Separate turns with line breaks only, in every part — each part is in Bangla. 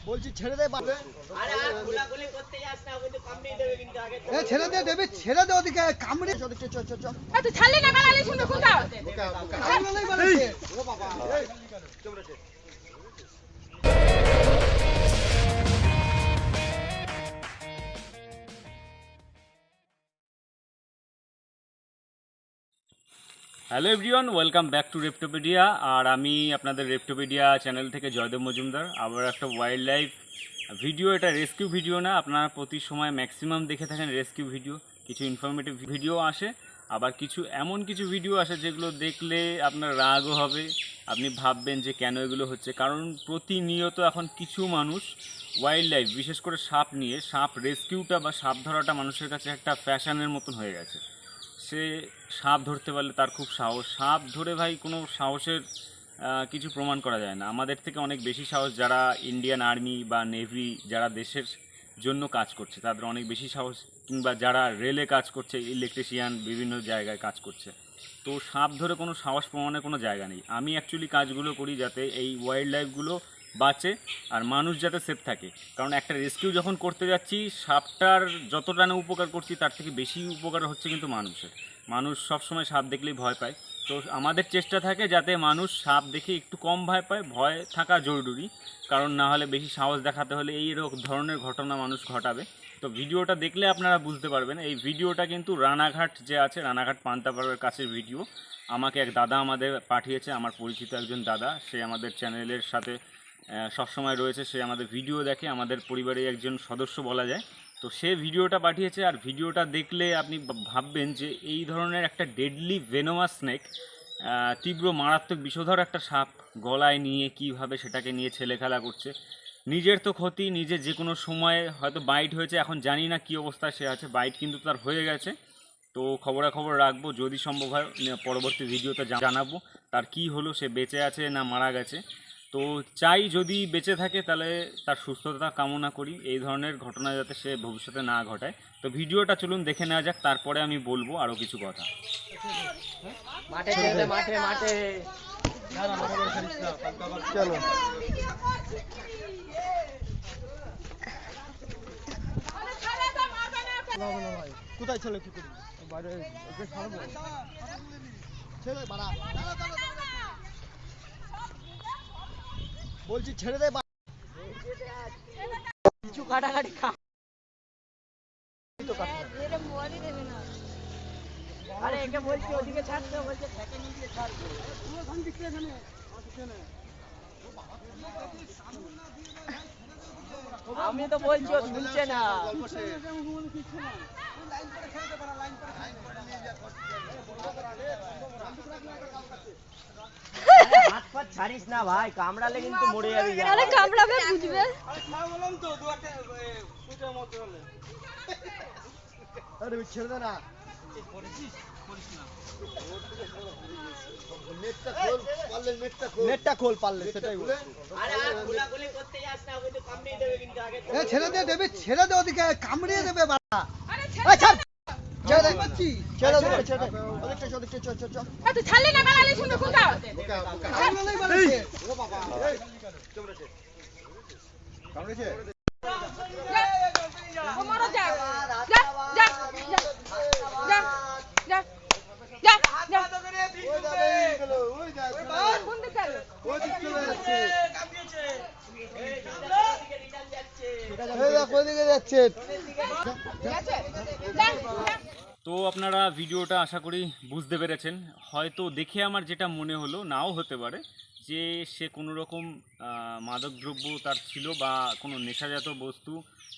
বলছি ছেড়ে দে ছেড়ে দে দেবে ছেড়ে দে ওদিকে কামড়ে
ছাড়লে না বানালে শুনবে কোনটা
hello everyone, welcome back to Reptopedia. আর আমি আপনাদের রেপ্টোপিডিয়া চ্যানেল থেকে জয়দেব মজুমদার। আবার একটা ওয়াইল্ড লাইফ ভিডিও। এটা রেস্কিউ ভিডিও না, আপনারা প্রতি সময় ম্যাক্সিমাম দেখে থাকেন রেস্কিউ ভিডিও। কিছু ইনফরমেটিভ ভিডিও আসে, আবার কিছু এমন কিছু ভিডিও আসে যেগুলো দেখলে আপনার রাগও হবে, আপনি ভাববেন যে কেন এগুলো হচ্ছে। কারণ প্রতিনিয়ত এখন কিছু মানুষ ওয়াইল্ড লাইফ, বিশেষ করে সাপ নিয়ে, সাপ রেস্কিউটা বা সাপ ধরাটা মানুষের কাছে একটা ফ্যাশনের মতন হয়ে গেছে। সে সাপ ধরতে পারলে তার খুব সাহস। সাপ ধরে ভাই কোনো সাহসের কিছু প্রমাণ করা যায় না। আমাদের থেকে অনেক বেশি সাহস যারা ইন্ডিয়ান আর্মি বা নেভি, যারা দেশের জন্য কাজ করছে তাদের অনেক বেশি সাহস, কিংবা যারা রেলে কাজ করছে, ইলেকট্রিশিয়ান, বিভিন্ন জায়গায় কাজ করছে। তো সাপ ধরে কোনো সাহস প্রমাণের কোনো জায়গা নেই। আমি অ্যাকচুয়ালি কাজগুলো করি যাতে এই ওয়াইল্ড লাইফগুলো বাঁচে আর মানুষ যাতে সেফ থাকে। কারণ একটা রেস্কিউ যখন করতে যাচ্ছি, সাপটার যতটা না উপকার করছি তার থেকে বেশি উপকার হচ্ছে কিন্তু মানুষের। মানুষ সবসময় সাপ দেখলেই ভয় পায়। তো আমাদের চেষ্টা থাকে যাতে মানুষ সাপ দেখে একটু কম ভয় পায়। ভয় থাকা জরুরি, কারণ না হলে বেশি সাহস দেখাতে হলে এই ধরনের ঘটনা মানুষ ঘটাবে। তো ভিডিওটা দেখলে আপনারা বুঝতে পারবেন। এই ভিডিওটা কিন্তু রানাঘাট যে আছে, রানাঘাট পান্তাপাড়ার কাছের ভিডিও। আমাকে এক দাদা আমাদের পাঠিয়েছে, আমার পরিচিত একজন দাদা। সে আমাদের চ্যানেলের সাথে সবসময় রয়েছে, সে আমাদের ভিডিও দেখে, আমাদের পরিবারের একজন সদস্য বলা যায়। তো সে ভিডিওটা পাঠিয়েছে, আর ভিডিওটা দেখলে আপনি ভাববেন যে এই ধরনের একটা ডেডলি ভেনোমাস স্নেক, তীব্র মারাত্মক বিষধর একটা সাপ গলায় নিয়ে কিভাবে সেটাকে নিয়ে ছেলেখেলা করছে। নিজের তো ক্ষতি, নিজে যে কোনো সময়ে হয়তো বাইট হয়েছে, এখন জানি না কী অবস্থায় সে আছে। বাইট কিন্তু তার হয়ে গেছে। তো খবরাখবর রাখবো, যদি সম্ভব হয় পরবর্তী ভিডিওতে জানাবো তার কি হলো, সে বেঁচে আছে না মারা গেছে। তো চাই যদি বেঁচে থাকে তাহলে তার সুস্থতা কামনা করি, এই ধরনের ঘটনা যাতে সে ভবিষ্যতে না ঘটায়। তো ভিডিওটা চলুন দেখে নেওয়া যাক, তারপরে আমি বলবো আরও কিছু কথা।
চলো কোথায় ছেলে কি করবি বাইরে ছেলে বাড়া বলছি ছেড়ে দে কিছু কাটাকাটি
আরে একে বলছি ওদিকে ছাড়তে, বলছে ফেকে নিয়ে গিয়ে ছাড়বে। আমি তো বলছি ও শুনছে না। হাত পা ছাড়িস না ভাই, কামড়ালে কিন্তু মরে যাবি। আরে কামড়াবে বুঝবে।
আরে ছেড়ে দে না, নেটটা খোল পারলে, সেটাই বল। ছেড়ে দে দেবে ছেড়ে দে ওদিকে কামড়িয়ে দেবে বাড়া।
ছাড়লে না বানালে শুনবে কোনটা
তো আপনারা ভিডিওটা আশা করি বুঝতে পেরেছেন। হয়তো দেখে আমার যেটা মনে হলো, নাও হতে পারে যে সে কোনো রকম মাদকদ্রব্য তার ছিল বা কোনো নেশাজাত বস্তু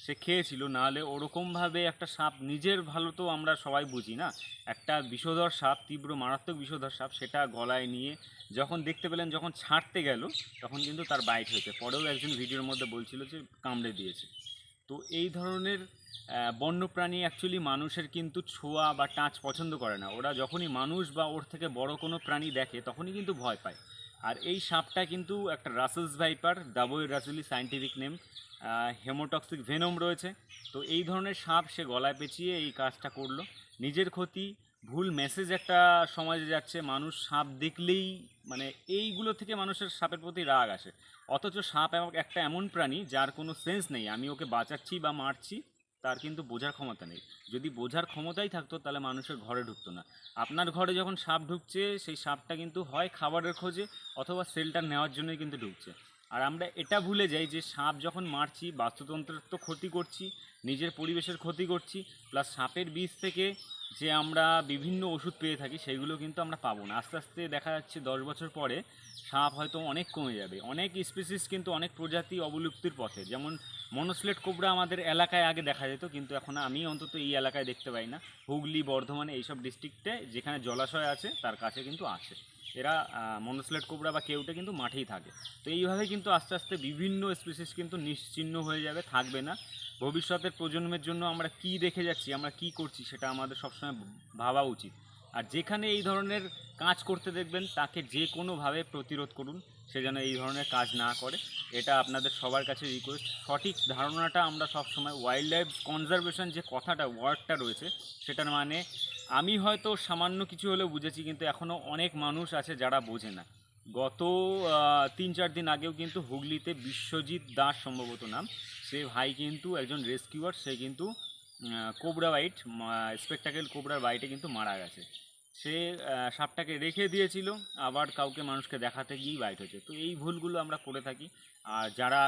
সে খেয়েছিল, নাহলে ওরকমভাবে একটা সাপ, নিজের ভালো তো আমরা সবাই বুঝি না, একটা বিষধর সাপ, তীব্র মারাত্মক বিষধর সাপ, সেটা গলায় নিয়ে যখন দেখতে পেলেন, যখন ছাড়তে গেল তখন কিন্তু তার বাইট হয়েছে। পরেও একজন ভিডিওর মধ্যে বলছিল যে কামড়ে দিয়েছে। তো এই ধরনের বন্যপ্রাণী অ্যাকচুয়ালি মানুষের কিন্তু ছোঁয়া বা টাচ পছন্দ করে না। ওরা যখনই মানুষ বা ওর থেকে বড় কোনো প্রাণী দেখে তখনই কিন্তু ভয় পায়। আর এই সাপটা কিন্তু একটা Russell's viper, Daboia russelii scientific name, haemotoxic venom রয়েছে। তো এই ধরনের সাপ সে গলায় পেঁচিয়ে এই কাজটা করলো। নিজের ক্ষতি ভুল মেসেজ একটা সমাজে যাচ্ছে, মানুষ সাপ দেখলেই মানে এইগুলো থেকে মানুষের সাপের প্রতি রাগ আসে। অথচ সাপ একটা এমন প্রাণী যার কোনো সেন্স নেই, আমি ওকে বাঁচাচ্ছি বা মারছি, তার কিন্তু বোঝার ক্ষমতা নেই। যদি বোঝার ক্ষমতাই থাকতো তাহলে মানুষের ঘরে ঢুকতো না। আপনার ঘরে যখন সাপ ঢুকছে, সেই সাপটা কিন্তু হয় খাবারের খোঁজে অথবা শেল্টার নেওয়ার জন্যই কিন্তু ঢুকছে। আর আমরা এটা ভুলে যাই যে সাপ যখন মারছি, বাস্তুতন্ত্রের তো ক্ষতি করছি, নিজের পরিবেশের ক্ষতি করছি, প্লাস সাপের বিষ থেকে যে আমরা বিভিন্ন ওষুধ পেয়ে থাকি সেগুলো কিন্তু আমরা পাবো না। আস্তে আস্তে দেখা যাচ্ছে 10 বছর পরে সাপ হয়তো অনেক কমে যাবে। অনেক স্পিসিস কিন্তু, অনেক প্রজাতি অবলুপ্তির পথে। যেমন মনোস্লেট কোবরা আমাদের এলাকায় আগে দেখা যেত, কিন্তু এখন আমি অন্তত এই এলাকায় দেখতে পাই না। হুগলি, বর্ধমানে এইসব ডিস্ট্রিক্টে যেখানে জলাশয় আছে তার কাছে কিন্তু আসে এরা। মনোস্লেট কোবরা বা কেউটে কিন্তু মাঠেই থাকে। তো এইভাবে কিন্তু আস্তে আস্তে বিভিন্ন স্পিসিস কিন্তু নিশ্চিহ্ন হয়ে যাবে, থাকবে না। ভবিষ্যতের প্রজন্মের জন্য আমরা কি রেখে যাচ্ছি, আমরা কি করছি, সেটা আমাদের সবসময় ভাবা উচিত। আর যেখানে এই ধরনের কাজ করতে দেখবেন তাকে যে কোনোভাবে প্রতিরোধ করুন, সে যেন এই ধরনের কাজ না করে। এটা আপনাদের সবার কাছে রিকোয়েস্ট। সঠিক ধারণাটা আমরা সবসময় ওয়াইল্ড লাইফ কনজারভেশন যে কথাটা, ওয়ার্ডটা রয়েছে, সেটার মানে আমি হয়তো সামান্য কিছু হলেও বুঝেছি, কিন্তু এখনও অনেক মানুষ আছে যারা বোঝে না। গত 3-4 দিন আগেও কিন্তু হুগলিতে বিশ্বজিৎ দাস সম্ভবত নাম, সে ভাই কিন্তু একজন রেস্কিউয়ার, সে কিন্তু কোবরা বাইট, স্পেকটাকেল কোবরার বাইটে কিন্তু মারা গেছে। সে সাপটাকে রেখে দিয়েছিল, আবার কাউকে মানুষকে দেখাতে গিয়েই বাইট হয়েছে। তো এই ভুলগুলো আমরা করে থাকি। আর যারা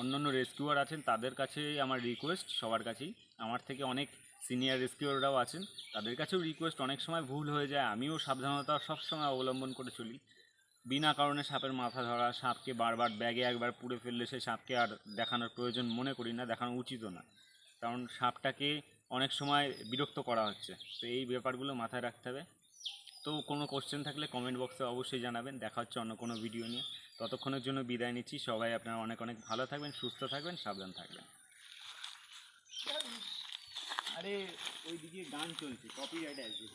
অন্যান্য রেস্কিউয়ার আছেন তাদের কাছে আমার রিকোয়েস্ট, সবার কাছেই, আমার থেকে অনেক সিনিয়র রেস্কিউয়াররাও আছেন, তাদের কাছেও রিকোয়েস্ট, অনেক সময় ভুল হয়ে যায়, আমিও সাবধানতা সবসময় অবলম্বন করে চলি। বিনা কারণে সাপের মাথা ধরা, সাপকে বারবার ব্যাগে একবার পুড়ে ফেললে সেই সাপকে আর দেখানোর প্রয়োজন মনে করি না, দেখানো উচিতও না। কারণ সাপটাকে অনেক সময় বিরক্ত করা হচ্ছে। তো এই ব্যাপারগুলো মাথায় রাখতে হবে। তো কোনো কোশ্চেন থাকলে কমেন্ট বক্সে অবশ্যই জানাবেন। দেখা হচ্ছে অন্য কোনো ভিডিও নিয়ে। ততক্ষণের জন্য বিদায় নিচ্ছি। সবাই আপনারা অনেক অনেক ভালো থাকবেন, সুস্থ থাকবেন, সাবধান থাকবেন। আরে ওইদিকে গান চলছে, কপিরাইট আসবে।